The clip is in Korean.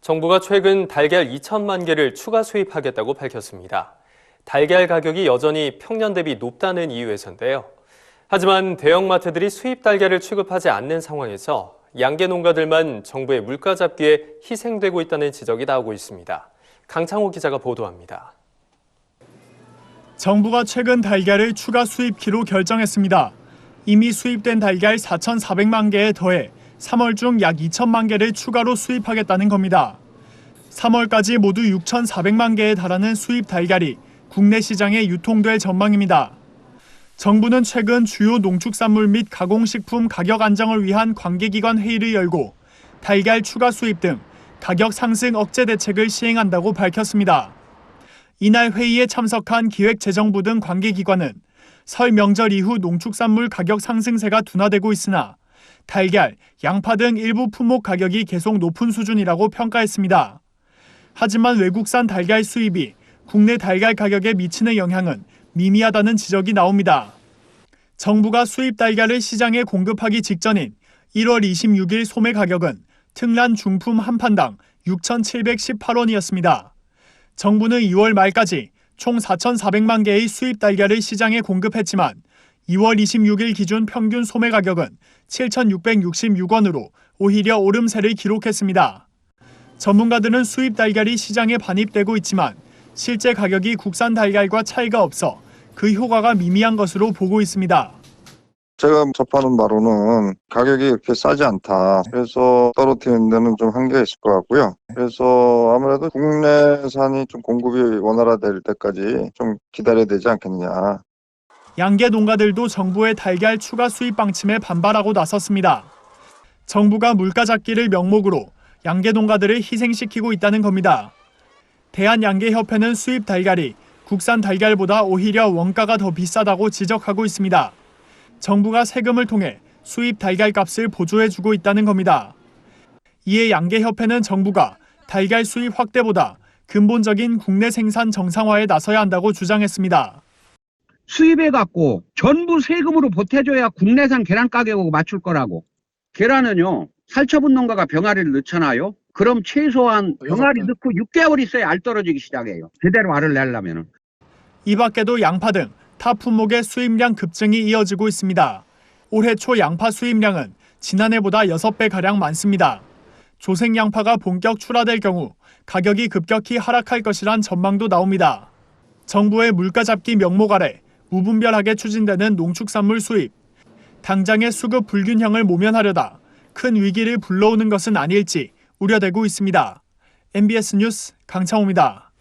정부가 최근 달걀 2천만 개를 추가 수입하겠다고 밝혔습니다. 달걀 가격이 여전히 평년 대비 높다는 이유에서인데요. 하지만 대형마트들이 수입 달걀을 취급하지 않는 상황에서 양계 농가들만 정부의 물가 잡기에 희생되고 있다는 지적이 나오고 있습니다. 강창호 기자가 보도합니다. 정부가 최근 달걀을 추가 수입키로 결정했습니다. 이미 수입된 달걀 4,400만 개에 더해 3월 중 약 2천만 개를 추가로 수입하겠다는 겁니다. 3월까지 모두 6,400만 개에 달하는 수입 달걀이 국내 시장에 유통될 전망입니다. 정부는 최근 주요 농축산물 및 가공식품 가격 안정을 위한 관계기관 회의를 열고 달걀 추가 수입 등 가격 상승 억제 대책을 시행한다고 밝혔습니다. 이날 회의에 참석한 기획재정부 등 관계기관은 설 명절 이후 농축산물 가격 상승세가 둔화되고 있으나 달걀, 양파 등 일부 품목 가격이 계속 높은 수준이라고 평가했습니다. 하지만 외국산 달걀 수입이 국내 달걀 가격에 미치는 영향은 미미하다는 지적이 나옵니다. 정부가 수입 달걀을 시장에 공급하기 직전인 1월 26일 소매 가격은 특란 중품 한 판당 6,718원이었습니다. 정부는 2월 말까지 총 4,400만 개의 수입 달걀을 시장에 공급했지만 2월 26일 기준 평균 소매 가격은 7,666원으로 오히려 오름세를 기록했습니다. 전문가들은 수입 달걀이 시장에 반입되고 있지만 실제 가격이 국산 달걀과 차이가 없어 그 효과가 미미한 것으로 보고 있습니다. 제가 접하는 바로는 가격이 그렇게 싸지 않다. 그래서 떨어뜨리는 데는 좀 한계가 있을 것 같고요. 그래서 아무래도 국내산이 좀 공급이 원활화될 때까지 좀 기다려야 되지 않겠느냐. 양계 농가들도 정부의 달걀 추가 수입 방침에 반발하고 나섰습니다. 정부가 물가 잡기를 명목으로 양계 농가들을 희생시키고 있다는 겁니다. 대한양계협회는 수입 달걀이 국산 달걀보다 오히려 원가가 더 비싸다고 지적하고 있습니다. 정부가 세금을 통해 수입 달걀 값을 보조해주고 있다는 겁니다. 이에 양계협회는 정부가 달걀 수입 확대보다 근본적인 국내 생산 정상화에 나서야 한다고 주장했습니다. 수입해갖고 전부 세금으로 보태줘야 국내산 계란 가격하고 맞출 거라고. 계란은요, 살처분 농가가 병아리를 넣잖아요. 그럼 최소한 병아리 넣고 6개월 있어야 알 떨어지기 시작해요. 제대로 알을 내려면. 이 밖에도 양파 등 타 품목의 수입량 급증이 이어지고 있습니다. 올해 초 양파 수입량은 지난해보다 6배가량 많습니다. 조생 양파가 본격 출하될 경우 가격이 급격히 하락할 것이란 전망도 나옵니다. 정부의 물가 잡기 명목 아래 무분별하게 추진되는 농축산물 수입. 당장의 수급 불균형을 모면하려다 큰 위기를 불러오는 것은 아닐지 우려되고 있습니다. MBS 뉴스 강창호입니다.